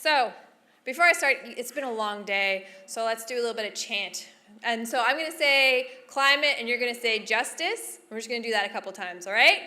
So, before I start, it's been a long day, so let's do a little bit of chant. And so I'm going to say climate, and you're going to say justice. We're just going to do that a couple times, all right?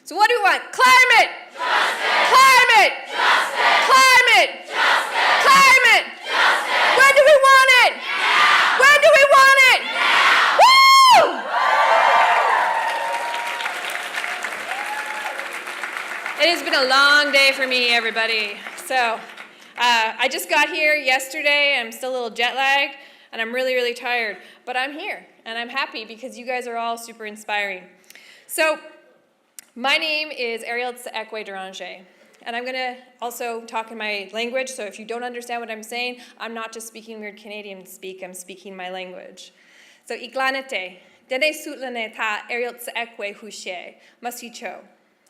So what do we want? Climate! Justice! Climate! Justice! Climate! Justice! Climate! Justice! When do we want it? Now! When do we want it? Now! Woo! It has been a long day for me, everybody. So I just got here yesterday. I'm still a little jet lagged, and I'm really, really tired. But I'm here, and I'm happy because you guys are all super inspiring. So my name is Eriel Tchekwie Deranger, and I'm going to also talk in my language. So if you don't understand what I'm saying, I'm not just speaking weird Canadian speak. I'm speaking my language. So Iglanete, Denè Eriel Tchekwie Hushe, Masicho.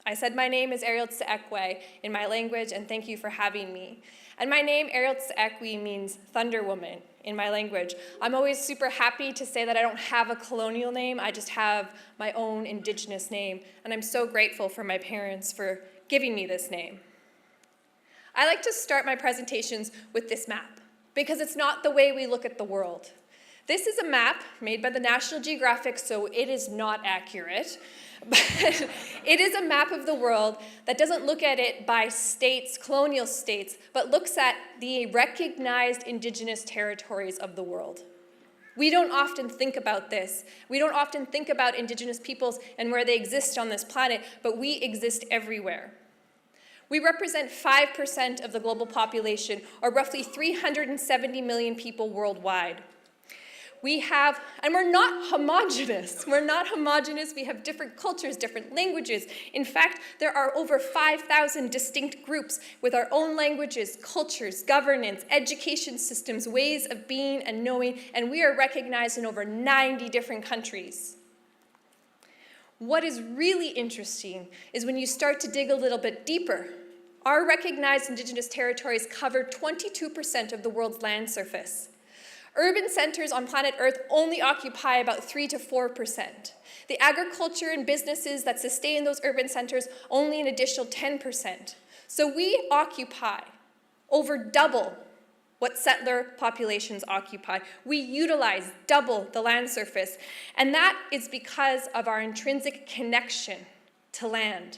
I said my name is Eriel Tchekwie in my language, and thank you for having me. And my name, Eriel Tchekwie, means Thunder Woman in my language. I'm always super happy to say that I don't have a colonial name, I just have my own Indigenous name, and I'm so grateful for my parents for giving me this name. I like to start my presentations with this map, because it's not the way we look at the world. This is a map made by the National Geographic, so it is not accurate. But it is a map of the world that doesn't look at it by states, colonial states, but looks at the recognized indigenous territories of the world. We don't often think about this. We don't often think about indigenous peoples and where they exist on this planet, but we exist everywhere. We represent 5% of the global population, or roughly 370 million people worldwide. We have, and we're not homogenous. We're not homogenous. We have different cultures, different languages. In fact, there are over 5,000 distinct groups with our own languages, cultures, governance, education systems, ways of being and knowing, and we are recognized in over 90 different countries. What is really interesting is when you start to dig a little bit deeper. Our recognized indigenous territories cover 22% of the world's land surface. Urban centers on planet Earth only occupy about 3 to 4%. The agriculture and businesses that sustain those urban centers only an additional 10%. So we occupy over double what settler populations occupy. We utilize double the land surface, and that is because of our intrinsic connection to land.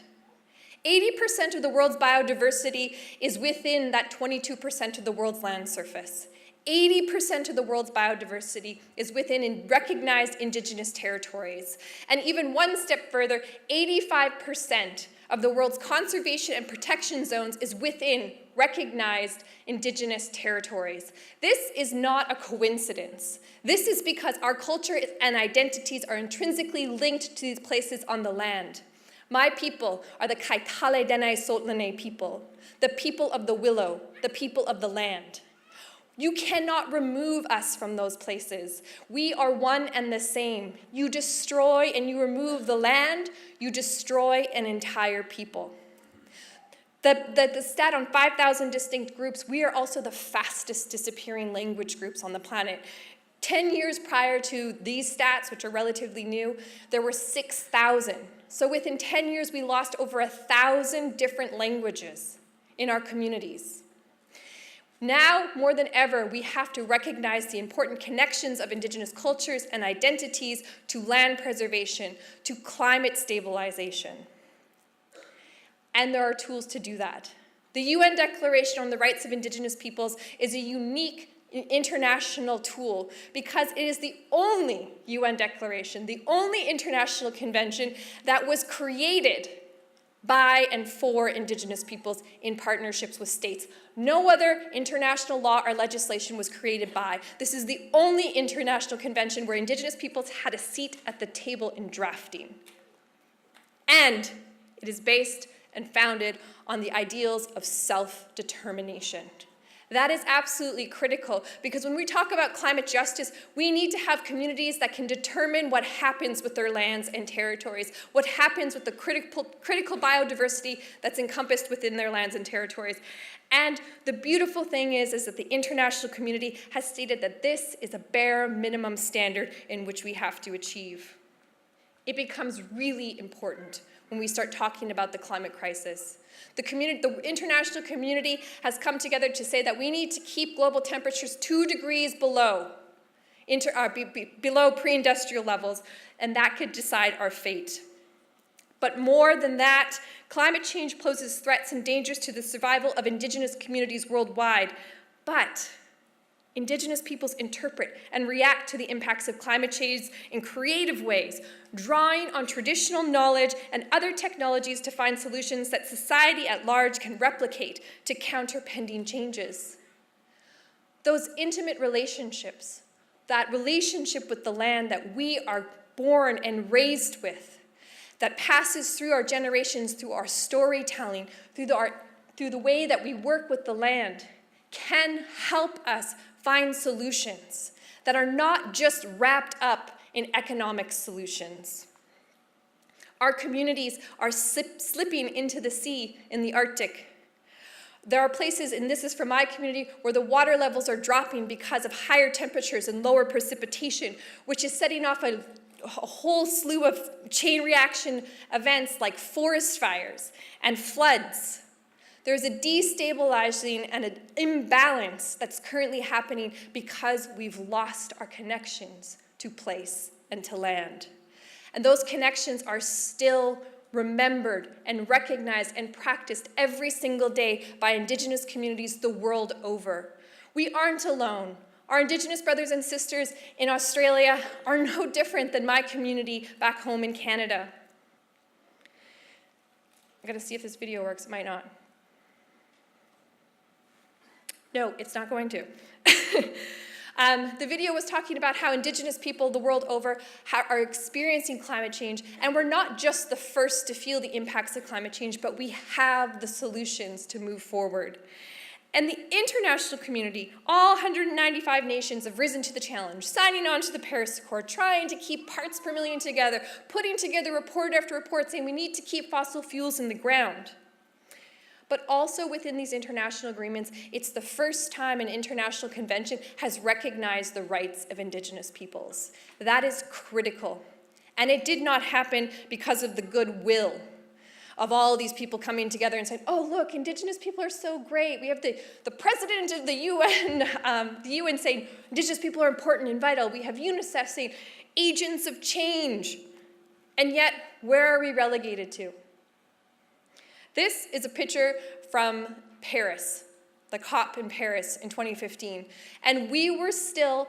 80% of the world's biodiversity is within that 22% of the world's land surface. 80% of the world's biodiversity is within recognized indigenous territories. And even one step further, 85% of the world's conservation and protection zones is within recognized indigenous territories. This is not a coincidence. This is because our culture and identities are intrinsically linked to these places on the land. My people are the Kaitale Denè people, the people of the willow, the people of the land. You cannot remove us from those places. We are one and the same. You destroy and you remove the land, you destroy an entire people. The stat on 5,000 distinct groups, we are also the fastest disappearing language groups on the planet. 10 years prior to these stats, which are relatively new, there were 6,000. So within 10 years, we lost over 1,000 different languages in our communities. Now, more than ever, we have to recognize the important connections of indigenous cultures and identities to land preservation, to climate stabilization. And there are tools to do that. The UN Declaration on the Rights of Indigenous Peoples is a unique international tool because it is the only UN declaration, the only international convention that was created by and for indigenous peoples in partnerships with states. No other international law or legislation was created by. This is the only international convention where indigenous peoples had a seat at the table in drafting. And it is based and founded on the ideals of self-determination. That is absolutely critical because when we talk about climate justice, we need to have communities that can determine what happens with their lands and territories, what happens with the critical biodiversity that's encompassed within their lands and territories. And the beautiful thing is that the international community has stated that this is a bare minimum standard in which we have to achieve. It becomes really important when we start talking about the climate crisis. The international community has come together to say that we need to keep global temperatures 2 degrees below pre-industrial levels, and that could decide our fate. But more than that, climate change poses threats and dangers to the survival of Indigenous communities worldwide. But Indigenous peoples interpret and react to the impacts of climate change in creative ways, drawing on traditional knowledge and other technologies to find solutions that society at large can replicate to counter pending changes. Those intimate relationships, that relationship with the land that we are born and raised with, that passes through our generations, through our storytelling, through the way that we work with the land, can help us find solutions that are not just wrapped up in economic solutions. Our communities are slipping into the sea in the Arctic. There are places, and this is from my community, where the water levels are dropping because of higher temperatures and lower precipitation, which is setting off a whole slew of chain reaction events like forest fires and floods. There's a destabilizing and an imbalance that's currently happening because we've lost our connections to place and to land. And those connections are still remembered and recognized and practiced every single day by Indigenous communities the world over. We aren't alone. Our Indigenous brothers and sisters in Australia are no different than my community back home in Canada. I gotta see if this video works. It might not. No, it's not going to. The video was talking about how Indigenous people the world over are experiencing climate change, and we're not just the first to feel the impacts of climate change, but we have the solutions to move forward. And the international community, all 195 nations, have risen to the challenge, signing on to the Paris Accord, trying to keep parts per million together, putting together report after report saying we need to keep fossil fuels in the ground. But also within these international agreements, it's the first time an international convention has recognized the rights of Indigenous peoples. That is critical. And it did not happen because of the goodwill of all these people coming together and saying, oh, look, Indigenous people are so great. We have the president of the UN saying Indigenous people are important and vital. We have UNICEF saying agents of change. And yet, where are we relegated to? This is a picture from Paris, the COP in Paris in 2015. And we were still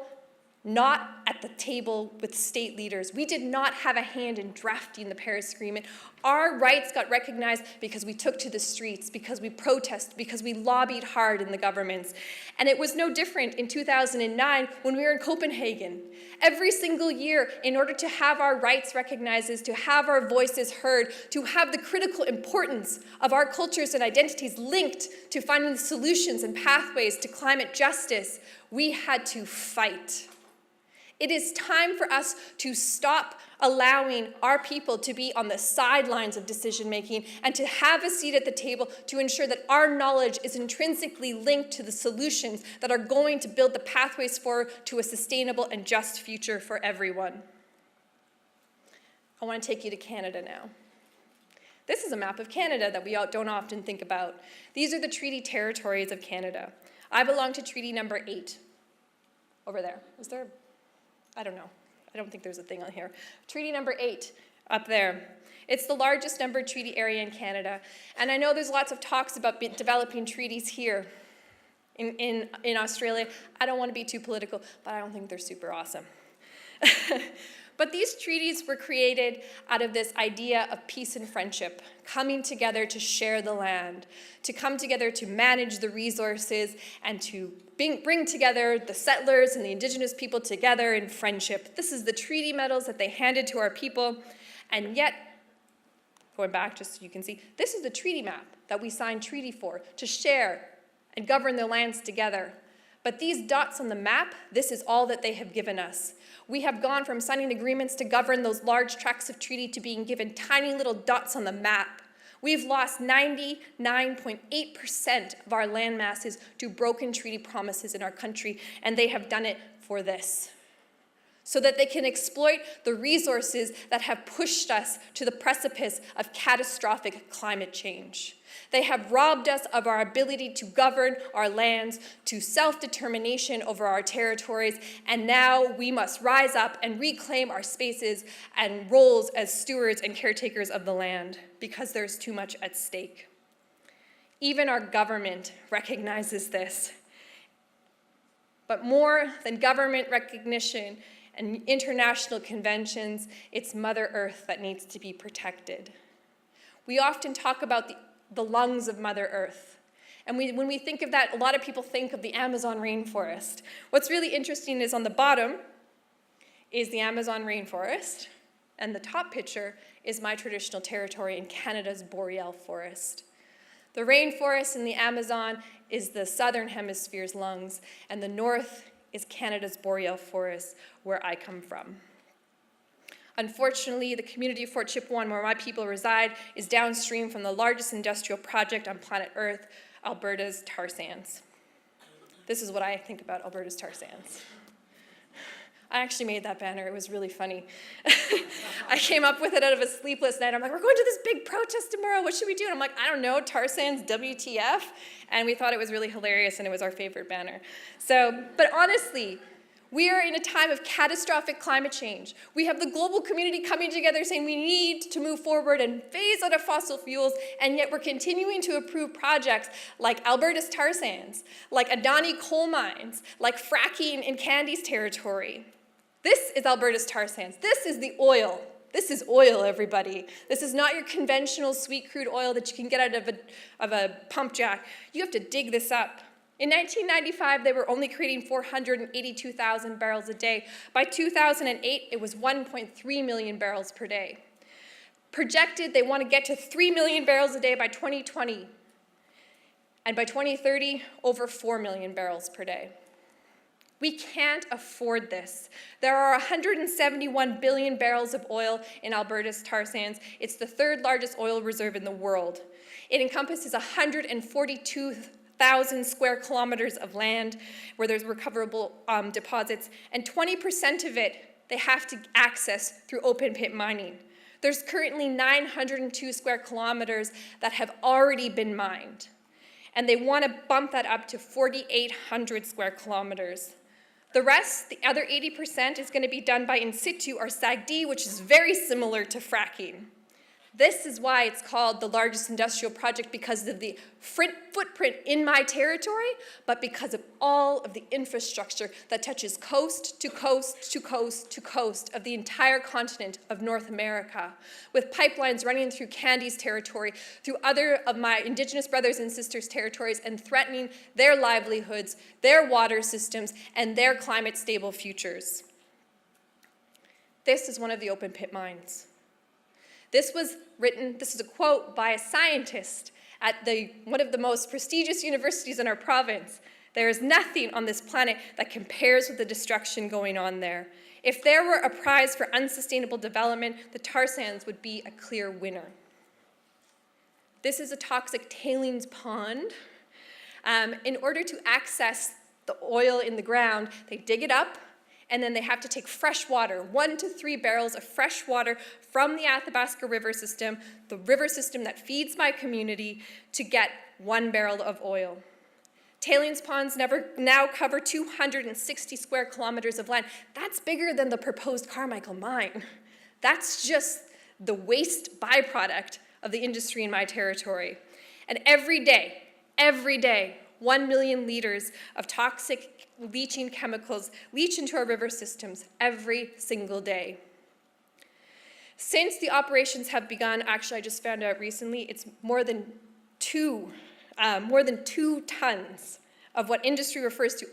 not at the table with state leaders. We did not have a hand in drafting the Paris Agreement. Our rights got recognized because we took to the streets, because we protested, because we lobbied hard in the governments. And it was no different in 2009 when we were in Copenhagen. Every single year, in order to have our rights recognized, is to have our voices heard, to have the critical importance of our cultures and identities linked to finding the solutions and pathways to climate justice, we had to fight. It is time for us to stop allowing our people to be on the sidelines of decision-making and to have a seat at the table to ensure that our knowledge is intrinsically linked to the solutions that are going to build the pathways forward to a sustainable and just future for everyone. I want to take you to Canada now. This is a map of Canada that we don't often think about. These are the treaty territories of Canada. I belong to Treaty Number 8. Over there. Is there? I don't know. I don't think there's a thing on here. Treaty Number 8, up there. It's the largest numbered treaty area in Canada. And I know there's lots of talks about developing treaties here in Australia. I don't want to be too political, but I don't think they're super awesome. But these treaties were created out of this idea of peace and friendship, coming together to share the land, to come together to manage the resources, and to bring together the settlers and the Indigenous people together in friendship. This is the treaty medals that they handed to our people, and yet, going back just so you can see, this is the treaty map that we signed treaty for, to share and govern the lands together. But these dots on the map, this is all that they have given us. We have gone from signing agreements to govern those large tracts of treaty to being given tiny little dots on the map. We've lost 99.8% of our land masses to broken treaty promises in our country, and they have done it for this. so that they can exploit the resources that have pushed us to the precipice of catastrophic climate change. They have robbed us of our ability to govern our lands, to self-determination over our territories, and now we must rise up and reclaim our spaces and roles as stewards and caretakers of the land, because there's too much at stake. Even our government recognizes this. But more than government recognition and international conventions, it's Mother Earth that needs to be protected. We often talk about the lungs of Mother Earth. And when we think of that, a lot of people think of the Amazon rainforest. What's really interesting is on the bottom is the Amazon rainforest, and the top picture is my traditional territory in Canada's boreal forest. The rainforest in the Amazon is the southern hemisphere's lungs, and the north is Canada's boreal forest, where I come from. Unfortunately, the community of Fort Chipewyan, where my people reside, is downstream from the largest industrial project on planet Earth, Alberta's tar sands. This is what I think about Alberta's tar sands. I actually made that banner. It was really funny. I came up with it out of a sleepless night. I'm like, we're going to this big protest tomorrow. What should we do? And I'm like, I don't know, tar sands, WTF? And we thought it was really hilarious, and it was our favorite banner. But honestly, we are in a time of catastrophic climate change. We have the global community coming together saying we need to move forward and phase out of fossil fuels, and yet we're continuing to approve projects like Alberta's tar sands, like Adani coal mines, like fracking in Candy's territory. This is Alberta's tar sands. This is the oil. This is oil, everybody. This is not your conventional sweet crude oil that you can get out of a pump jack. You have to dig this up. In 1995, they were only creating 482,000 barrels a day. By 2008, it was 1.3 million barrels per day. Projected, they want to get to 3 million barrels a day by 2020. And by 2030, over 4 million barrels per day. We can't afford this. There are 171 billion barrels of oil in Alberta's tar sands. It's the third largest oil reserve in the world. It encompasses 142,000 square kilometers of land where there's recoverable deposits, and 20% of it they have to access through open pit mining. There's currently 902 square kilometers that have already been mined, and they want to bump that up to 4,800 square kilometers. The rest, the other 80%, is going to be done by in situ or SAGD, which is very similar to fracking. This is why it's called the largest industrial project, because of the footprint in my territory, but because of all of the infrastructure that touches coast to coast to coast to coast of the entire continent of North America, with pipelines running through Candy's territory, through other of my Indigenous brothers and sisters' territories, and threatening their livelihoods, their water systems, and their climate-stable futures. This is one of the open pit mines. This is a quote by a scientist at one of the most prestigious universities in our province. There is nothing on this planet that compares with the destruction going on there. If there were a prize for unsustainable development, the tar sands would be a clear winner. This is a toxic tailings pond. In order to access the oil in the ground, they dig it up, and then they have to take fresh water, 1 to 3 barrels of fresh water from the Athabasca River system, the river system that feeds my community, to get 1 barrel of oil. Tailings ponds now cover 260 square kilometers of land. That's bigger than the proposed Carmichael mine. That's just the waste byproduct of the industry in my territory. And every day, 1 million liters of toxic leaching chemicals leach into our river systems every single day. Since the operations have begun, actually I just found out recently, it's more than 2 tons of what industry refers to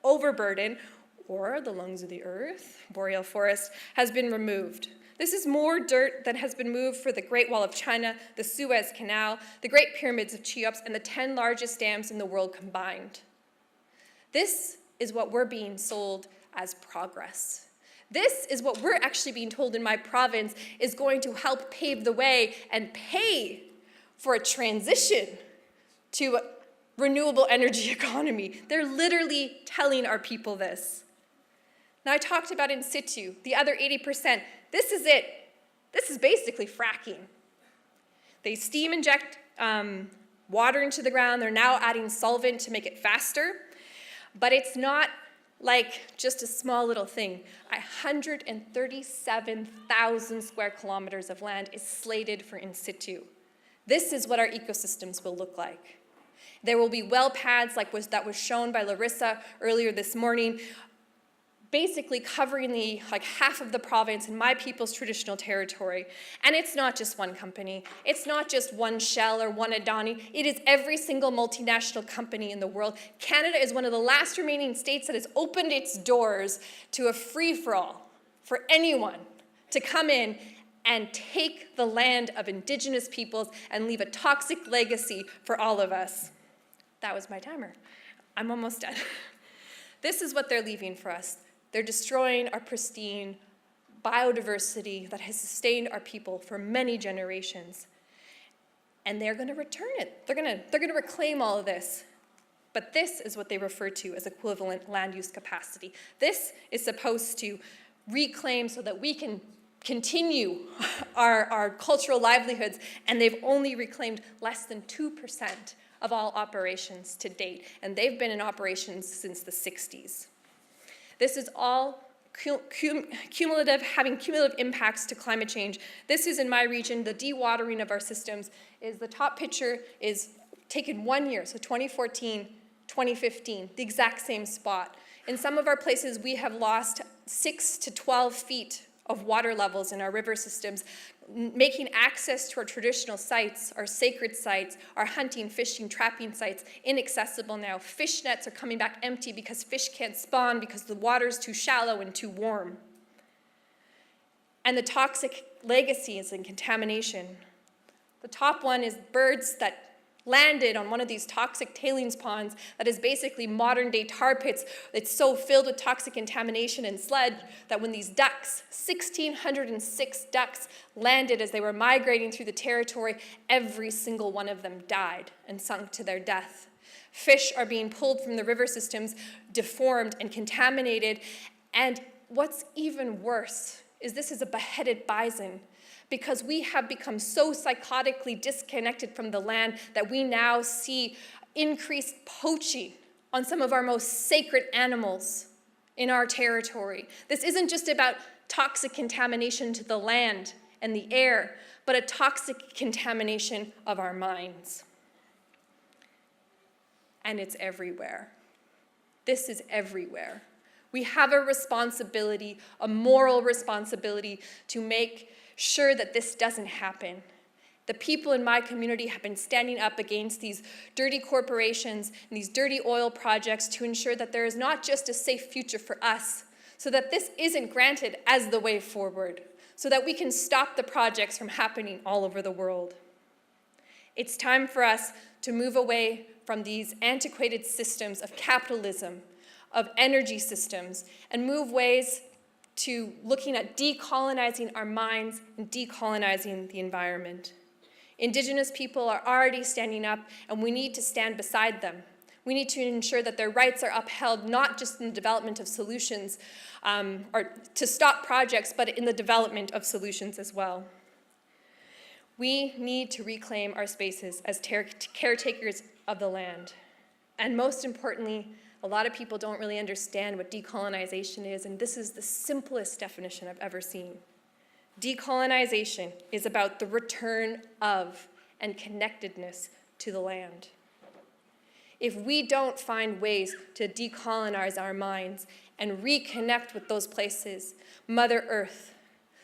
overburden, or the lungs of the earth, boreal forest, has been removed. This is more dirt than has been moved for the Great Wall of China, the Suez Canal, the Great Pyramids of Cheops, and the 10 largest dams in the world combined. This is what we're being sold as progress. This is what we're actually being told in my province is going to help pave the way and pay for a transition to a renewable energy economy. They're literally telling our people this. Now I talked about in situ, the other 80%. This is it. This is basically fracking. They steam inject water into the ground. They're now adding solvent to make it faster. But it's not like just a small little thing. 137,000 square kilometers of land is slated for in situ. This is what our ecosystems will look like. There will be well pads like that was shown by Larissa earlier this morning, basically covering like half of the province in my people's traditional territory. And it's not just one company. It's not just one Shell or one Adani. It is every single multinational company in the world. Canada is one of the last remaining states that has opened its doors to a free-for-all for anyone to come in and take the land of Indigenous peoples and leave a toxic legacy for all of us. That was my timer. I'm almost done. This is what they're leaving for us. They're destroying our pristine biodiversity that has sustained our people for many generations. And they're going to return it. They're going to reclaim all of this. But this is what they refer to as equivalent land use capacity. This is supposed to reclaim so that we can continue our cultural livelihoods, and they've only reclaimed less than 2% of all operations to date, and they've been in operations since the 60s. This is all cumulative, having cumulative impacts to climate change. This is in my region, the dewatering of our systems is the top picture is taken 1 year, so 2014, 2015, the exact same spot. In some of our places, we have lost 6 to 12 feet of water levels in our river systems, making access to our traditional sites, our sacred sites, our hunting, fishing, trapping sites inaccessible now. Fish nets are coming back empty because fish can't spawn because the water's too shallow and too warm. And the toxic legacies and contamination. The top one is birds that landed on one of these toxic tailings ponds that is basically modern-day tar pits. It's so filled with toxic contamination and sludge that when these ducks, 1,606 ducks, landed as they were migrating through the territory, every single one of them died and sunk to their death. Fish are being pulled from the river systems, deformed and contaminated. And what's even worse is this is a beheaded bison, because we have become so psychotically disconnected from the land that we now see increased poaching on some of our most sacred animals in our territory. This isn't just about toxic contamination to the land and the air, but a toxic contamination of our minds. And it's everywhere. This is everywhere. We have a responsibility, a moral responsibility, to make sure that this doesn't happen. The people in my community have been standing up against these dirty corporations and these dirty oil projects to ensure that there is not just a safe future for us, so that this isn't granted as the way forward, so that we can stop the projects from happening all over the world. It's time for us to move away from these antiquated systems of capitalism, of energy systems, and move ways to looking at decolonizing our minds and decolonizing the environment. Indigenous people are already standing up, and we need to stand beside them. We need to ensure that their rights are upheld, not just in the development of solutions, or to stop projects, but in the development of solutions as well. We need to reclaim our spaces as caretakers of the land. And most importantly, a lot of people don't really understand what decolonization is, and this is the simplest definition I've ever seen. Decolonization is about the return of and connectedness to the land. If we don't find ways to decolonize our minds and reconnect with those places, Mother Earth,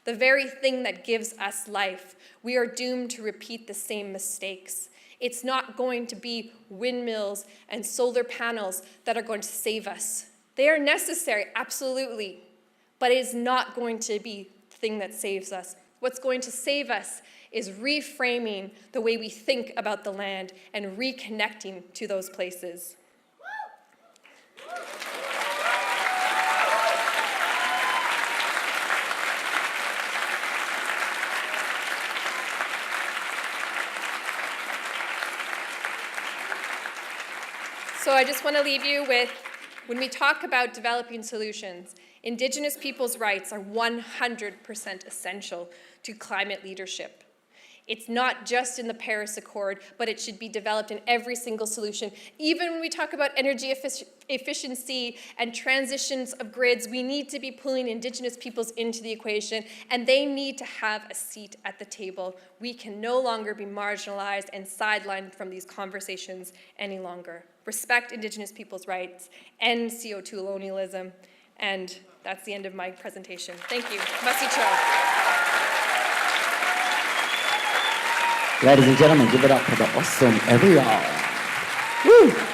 the very thing that gives us life, we are doomed to repeat the same mistakes. It's not going to be windmills and solar panels that are going to save us. They are necessary, absolutely, but it is not going to be the thing that saves us. What's going to save us is reframing the way we think about the land and reconnecting to those places. So I just want to leave you with, when we talk about developing solutions, Indigenous people's rights are 100% essential to climate leadership. It's not just in the Paris Accord, but it should be developed in every single solution. Even when we talk about energy efficiency and transitions of grids, we need to be pulling Indigenous peoples into the equation, and they need to have a seat at the table. We can no longer be marginalized and sidelined from these conversations any longer. Respect Indigenous people's rights, end CO2 colonialism, and that's the end of my presentation. Thank you. Masi Cho. Ladies and gentlemen, give it up for the awesome Eriel. Woo!